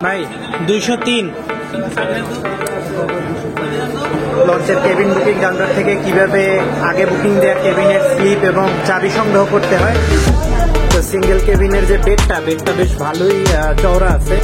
ভাই 203 লঞ্চের cabin booking counter থেকে কিভাবে আগে বুকিং দেওয়া কেবিনের স্লিপ এবং চাবি সংগ্রহ করতে হয়। তো সিঙ্গেল কেবিনের যে বেডটা বেশ ভালোই চওড়া আছে।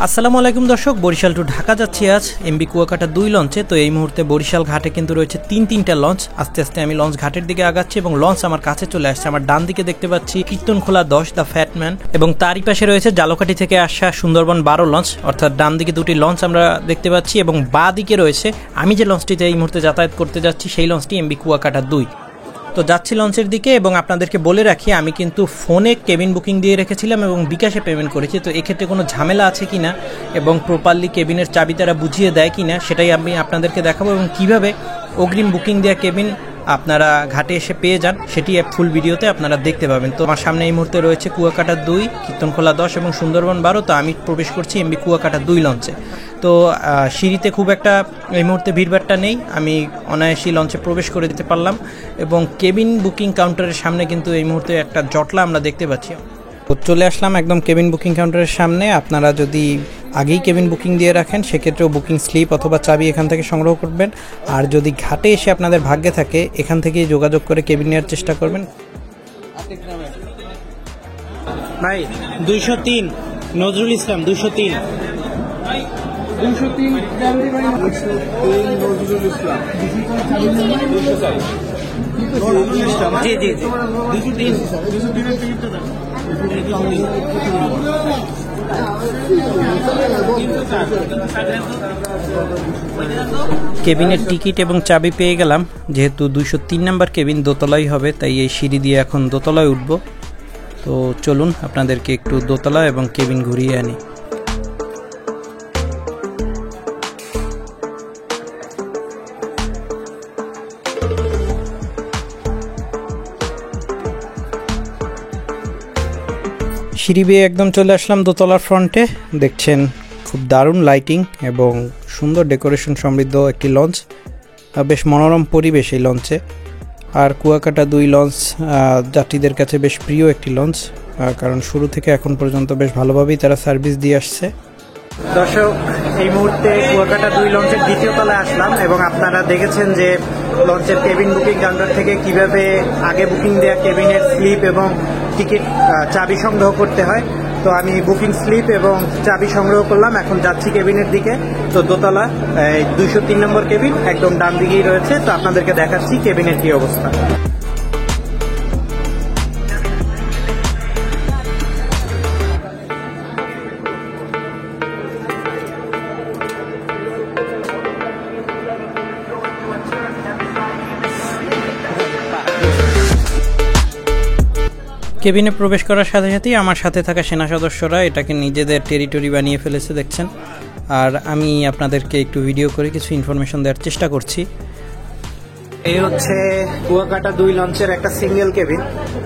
আসসালামু আলাইকুম দর্শক, বরিশাল টু ঢাকা যাচ্ছি আজ এমবি কুয়াকাটা 2 লঞ্চে। তো এই মুহূর্তে বরিশাল ঘাটে কিন্তু রয়েছে তিনটা লঞ্চ। আস্তে আস্তে আমি লঞ্চ ঘাটের দিকে আগাচ্ছি এবং লঞ্চ আমার কাছে চলে আসছে। আমার ডান দিকে দেখতে পাচ্ছি কীর্তনখোলা 10 দ্য ফ্যাটম্যান এবং তারই পাশে রয়েছে জালকাঠি থেকে আসা সুন্দরবন 12 লঞ্চ, অর্থাৎ ডান দিকে দুটি লঞ্চ আমরা দেখতে পাচ্ছি এবং বাঁ দিকে রয়েছে আমি যে লঞ্চটিতে এই মুহূর্তে যাতায়াত করতে যাচ্ছি সেই লঞ্চটি এমবি কুয়াকাটা 2। তো যাচ্ছি লঞ্চের দিকে এবং আপনাদেরকে বলে রাখি আমি কিন্তু ফোনে কেবিন বুকিং দিয়ে রেখেছিলাম এবং বিকাশে পেমেন্ট করেছি। তো এক্ষেত্রে কোনো ঝামেলা আছে কিনা এবং প্রপারলি কেবিনের চাবি তারা বুঝিয়ে দেয় কিনা সেটাই আমি আপনাদেরকে দেখাবো এবং কিভাবে অগ্রিম বুকিং দেওয়া কেবিন আপনারা ঘাটে এসে পেয়ে যান সেটি ফুল ভিডিওতে আপনারা দেখতে পাবেন। তো আমার সামনে এই মুহূর্তে রয়েছে কুয়াকাটা 2, কীর্তনখোলা 10 এবং সুন্দরবন 12। তো আমি প্রবেশ করছি এমবি কুয়াকাটা 2 লঞ্চে। তো সিঁড়িতে খুব একটা এই মুহূর্তে ভিড়ভাড়টা নেই, আমি অনায়াসী লঞ্চে প্রবেশ করে দিতে পারলাম এবং কেবিন বুকিং কাউন্টারের সামনে কিন্তু এই মুহূর্তে একটা জটলা আমরা দেখতে পাচ্ছি। তো চলে আসলাম একদম কেবিন বুকিং কাউন্টারের সামনে। আপনারা যদি আগেই কেবিন বুকিং দিয়ে রাখেন সেক্ষেত্রেও বুকিং স্লিপ অথবা চাবি এখান থেকে সংগ্রহ করবেন, আর যদি ঘাটে এসে আপনাদের ভাগ্যে থাকে এখান থেকেই যোগাযোগ করে কেবিন নেওয়ার চেষ্টা করবেন। ভাই 203 নজরুল ইসলাম 203 জি জি জি 203 কেবিনের টিকিট এবং চাবি পেয়ে গেলাম। যেহেতু 203 নাম্বার কেবিন দোতলাই হবে তাই এই সিঁড়ি দিয়ে এখন দোতলায় উঠব। তো চলুন আপনাদেরকে একটু দোতলা এবং কেবিন ঘুরিয়ে আনি। সিঁড়ি বেয়ে একদম চলে আসলাম দোতলার ফ্রন্টে। দেখছেন খুব দারুণ লাইটিং এবং সুন্দর ডেকোরেশন সমৃদ্ধ একটি লঞ্চ, বেশ মনোরম পরিবেশ এই লঞ্চে। আর কুয়াকাটা 2 লঞ্চ যাত্রীদের কাছে বেশ প্রিয় একটি লঞ্চ, কারণ শুরু থেকে এখন পর্যন্ত বেশ ভালোভাবেই তারা সার্ভিস দিয়ে আসছে। দর্শক, এই মুহূর্তে কুয়াকাটা 2 লঞ্চের দ্বিতীয় তলায় আসলাম এবং আপনারা দেখেছেন যে লঞ্চের কেবিন বুকিং কাউন্টার থেকে কিভাবে আগে বুকিং দেওয়া কেবিনের স্লিপ এবং টিকিট চাবি সংগ্রহ করতে হয়। তো আমি বুকিং স্লিপ এবং চাবি সংগ্রহ করলাম, এখন যাচ্ছি কেবিনের দিকে। তো দোতলা 203 নম্বর কেবিন একদম ডান দিকেই রয়েছে। তো আপনাদেরকে দেখাচ্ছি কেবিনের কি অবস্থা। কেবিনে প্রবেশ করার সাথে সাথেই আমার সাথে থাকা সেনা সদস্যরা এটাকে নিজেদের টেরিটরি বানিয়ে ফেলেছে দেখছেন, আর আমি আপনাদেরকে একটু ভিডিও করে কিছু ইনফরমেশন দেওয়ার চেষ্টা করছি। এই হচ্ছে কুয়াকাটা 2 লঞ্চের একটা সিঙ্গেল কেবিন।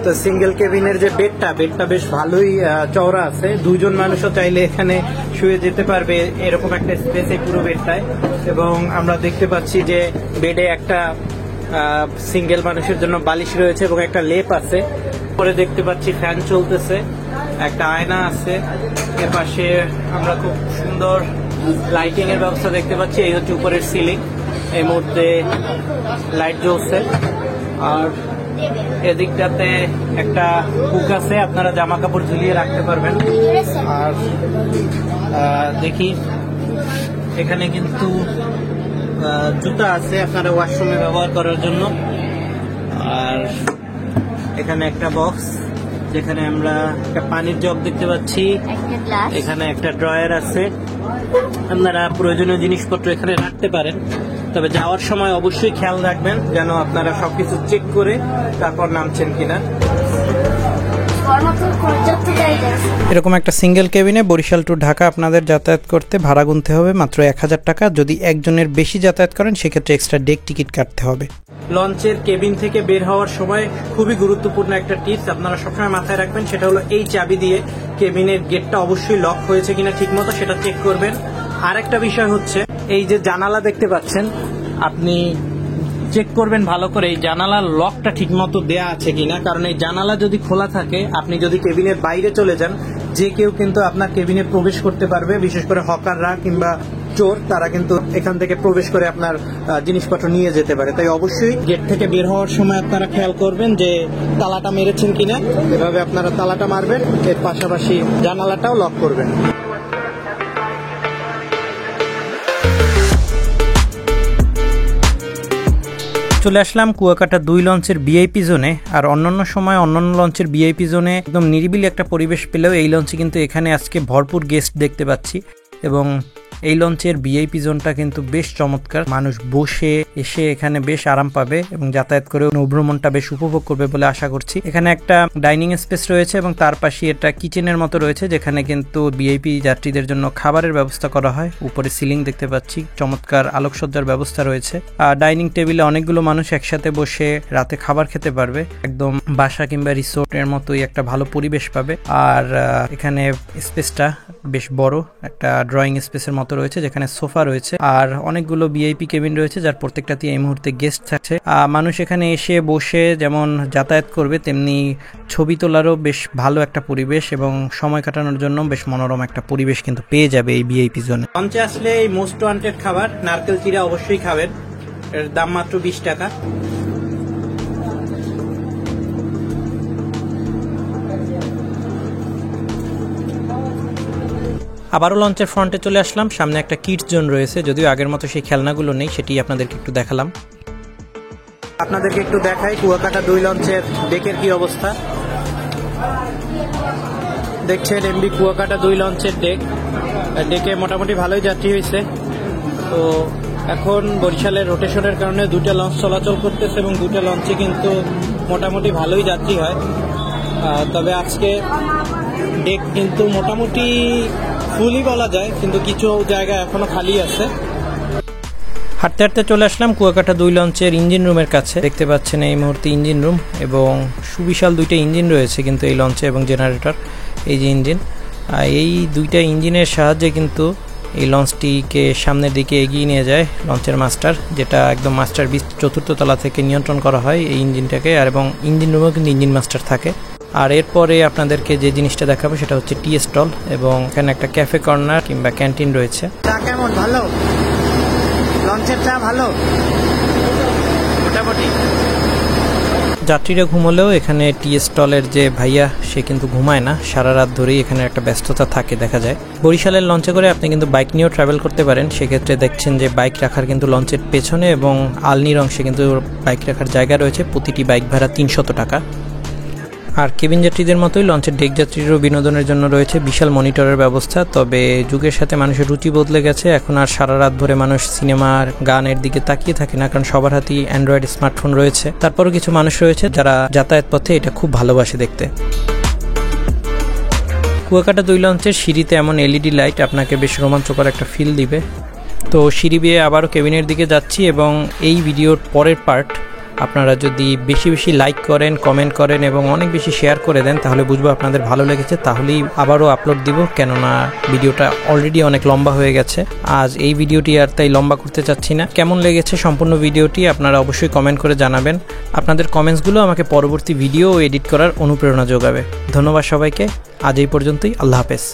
তো সিঙ্গেল কেবিনের যে বেডটা বেশ ভালোই চওড়া আছে, 2 জন মানুষও চাইলে এখানে শুয়ে যেতে পারবে এরকম একটা স্পেস এই পুরো বেডটায়। এবং আমরা দেখতে পাচ্ছি যে বেডে একটা সিঙ্গেল মানুষের জন্য বালিশ রয়েছে এবং একটা লেপ আছে। পরে দেখতে পাচ্ছি ফ্যান চলতেছে, একটা আয়না আছে, এর পাশে আমরা খুব সুন্দর লাইটিং এর ব্যবস্থা দেখতে পাচ্ছি। এই হচ্ছে উপরের সিলিং, এই মুহূর্তে লাইট জ্বলছে। আর এদিকটাতে একটা হুক আছে, আপনারা জামা কাপড় ঝুলিয়ে রাখতে পারবেন। আর দেখি এখানে কিন্তু জুতা আছে আপনারা ওয়াশরুমে ব্যবহার করার জন্য। আর এখানে একটা বক্স যেখানে আমরা একটা পানির জগ দেখতে পাচ্ছি, এখানে একটা ড্রয়ার আছে, আপনারা প্রয়োজনীয় জিনিসপত্র এখানে রাখতে পারেন। তবে যাওয়ার সময় অবশ্যই খেয়াল রাখবেন যেন আপনারা সবকিছু চেক করে তারপর নামছেন কিনা। এরকম একটা সিঙ্গেল কেবিনে বরিশাল টু ঢাকা আপনাদের যাতায়াত করতে ভাড়া গুনতে হবে মাত্র 1000 টাকা। যদি একজনের বেশি যাতায়াত করেন সেক্ষেত্রে এক্সট্রা ডেক টিকিট কাটতে হবে। লঞ্চের কেবিন থেকে বের হওয়ার সময় খুবই গুরুত্বপূর্ণ একটা টিপস আপনারা সবসময় মাথায় রাখবেন, সেটা হলো এই চাবি দিয়ে কেবিনের গেটটা অবশ্যই লক হয়েছে কিনা ঠিকমতো সেটা চেক করবেন। আর একটা বিষয় হচ্ছে এই যে জানালা দেখতে পাচ্ছেন, আপনি চেক করবেন ভালো করে এই জানালার লকটা ঠিকমতো দেয়া আছে কিনা, কারণ এই জানালা যদি খোলা থাকে আপনি যদি কেবিনের বাইরে চলে যান যে কেউ কিন্তু আপনার কেবিনে প্রবেশ করতে পারবে, বিশেষ করে হকাররা কিংবা চোর, তারা কিন্তু এখান থেকে প্রবেশ করে আপনার জিনিসপত্র নিয়ে যেতে পারে। তাই অবশ্যই গেট থেকে বের হওয়ার সময় আপনারা খেয়াল করবেন যে তালাটা মেরেছেন কিনা, এভাবে আপনারা তালাটা মারবেন, এর পাশাপাশি জানালাটাও লক করবেন। চলে আসলাম কুয়াকাটা 2 লঞ্চের ভিআইপি জোনে। আর অন্যান্য সময় অন্যান্য লঞ্চের ভিআইপি জোনে একদম নিরিবিলি একটা পরিবেশ পেলেও এই লঞ্চে কিন্তু এখানে আজকে ভরপুর গেস্ট দেখতে পাচ্ছি, এবং এই লঞ্চের ভিআইপি জোনটা কিন্তু বেশ চমৎকার। মানুষ বসে এসে এখানে বেশ আরাম পাবে এবং যাতায়াত করে নৌভ্রমণটা বেশ উপভোগ করবে বলে আশা করছি। এখানে একটা ডাইনিং স্পেস রয়েছে এবং তার পাশে এটা কিচেনের মতো রয়েছে, যেখানে কিন্তু ভিআইপি যাত্রীদের জন্য খাবারের ব্যবস্থা করা হয়। উপরে সিলিং দেখতে পাচ্ছি, চমৎকার আলোকসজ্জার ব্যবস্থা রয়েছে। আর ডাইনিং টেবিলে অনেকগুলো মানুষ একসাথে বসে রাতে খাবার খেতে পারবে, একদম বাসা কিংবা রিসোর্টের মতোই একটা ভালো পরিবেশ পাবে। আর এখানে স্পেসটা বেশ বড়, একটা ড্রয়িং স্পেসের মতো রয়েছে, যেখানে সোফা রয়েছে আর অনেকগুলো ভিআইপি কেবিন রয়েছে, যার প্রত্যেকটাতে এই মুহূর্তে গেস্ট থাকছে। মানুষ এখানে এসে বসে যেমন যাতায়াত করবে, তেমনি ছবি তোলারও বেশ ভালো একটা পরিবেশ এবং সময় কাটানোর জন্য বেশ মনোরম একটা পরিবেশ কিন্তু পেয়ে যাবে এই ভিআইপি জোনে। লঞ্চে আসলে এই মোস্ট ওয়ান্টেড খাবার নারকেল চিড়া অবশ্যই খাবেন, এর দাম মাত্র 20 টাকা। আবারও লঞ্চের ফ্রন্টে চলে আসলাম, সামনে একটা কিডস জোন রয়েছে, যদিও আগের মতো সেই খেলনাগুলো নেই, সেটি আপনাদেরকে একটু দেখালাম। আপনাদেরকে একটু দেখাই কুয়াকাটা 2 লঞ্চের ডেকের কি অবস্থা। দেখছেন এমবি কুয়াকাটা 2 লঞ্চের ডেকে মোটামুটি ভালোই যাত্রী হয়েছে। তো এখন বরিশালের রোটেশনের কারণে 2টা লঞ্চ চলাচল করতেছে এবং 2টা লঞ্চে কিন্তু মোটামুটি ভালোই যাত্রী হয়। তবে আজকে ডেক কিন্তু মোটামুটি ফুলই বলা যায়, কিন্তু কিছু জায়গা এখনো খালি আছে। হাঁটতে হাঁটতে চলে আসলাম কুয়াকাটা 2 লঞ্চের ইঞ্জিন রুমের কাছে। দেখতে পাচ্ছেন এই মুহূর্তে ইঞ্জিন রুম, এবং সুবিশাল 2টা ইঞ্জিন রয়েছে কিন্তু এই লঞ্চে, এবং জেনারেটর। এই যে ইঞ্জিন, এই 2টা ইঞ্জিনের সাহায্যে কিন্তু এই লঞ্চটিকে সামনের দিকে এগিয়ে নিয়ে যায় লঞ্চের মাস্টার, যেটা একদম মাস্টার 4th তলা থেকে নিয়ন্ত্রণ করা হয় এই ইঞ্জিনটাকে। আর এবং ইঞ্জিন রুমেও কিন্তু ইঞ্জিন মাস্টার থাকে। আর এরপরে আপনাদেরকে যে জিনিসটা দেখাবো সেটা হচ্ছে টি স্টল, এবং এখানে একটা ক্যাফে কর্নার কিংবা ক্যান্টিন রয়েছে। চা কেমন? ভালো? লঞ্চের চা ভালো মোটামুটি। যাত্রীরা ঘুমলেও এখানে টি স্টলের যে ভাইয়া সে কিন্তু ঘুমায় না, সারা রাত ধরেই এখানে একটা ব্যস্ততা থাকে দেখা যায়। বরিশালের লঞ্চে করে আপনি কিন্তু বাইক নিয়েও ট্রাভেল করতে পারেন, সেক্ষেত্রে দেখছেন যে বাইক রাখার কিন্তু লঞ্চের পেছনে এবং আলনির অংশে কিন্তু বাইক রাখার জায়গা রয়েছে। প্রতিটি বাইক ভাড়া 300 টাকা। আর কেবিন যাত্রীদের মতোই লঞ্চের ডেক যাত্রীদেরও বিনোদনের জন্য রয়েছে বিশাল মনিটরের ব্যবস্থা। তবে যুগের সাথে মানুষের রুচি বদলে গেছে, এখন আর সারা রাত ভরে মানুষ সিনেমার গানের দিকে তাকিয়ে থাকে না, কারণ সবার হাতেই অ্যান্ড্রয়েড স্মার্টফোন রয়েছে। তারপরও কিছু মানুষ রয়েছে যারা যাতায়াত পথে এটা খুব ভালোবাসে দেখতে। কুয়াকাটা 2 লঞ্চের সিঁড়িতে এমন এলইডি লাইট আপনাকে বেশ রোমাঞ্চকর একটা ফিল দিবে। তো সিঁড়ি বেয়ে আবারও কেবিনের দিকে যাচ্ছি, এবং এই ভিডিওর পরের পার্ট আপনারা যদি বেশি বেশি লাইক করেন, কমেন্ট করেন এবং অনেক বেশি শেয়ার করে দেন, তাহলে বুঝবো আপনাদের ভালো লেগেছে, তাহলেই আবারও আপলোড দিব। কেননা ভিডিওটা অলরেডি অনেক লম্বা হয়ে গেছে, আজ এই ভিডিওটি আর তাই লম্বা করতে চাচ্ছি না। কেমন লেগেছে সম্পূর্ণ ভিডিওটি আপনারা অবশ্যই কমেন্ট করে জানাবেন। আপনাদের কমেন্টসগুলো আমাকে পরবর্তী ভিডিও এডিট করার অনুপ্রেরণা যোগাবে। ধন্যবাদ সবাইকে, আজ এই পর্যন্তই। আল্লাহ হাফেজ।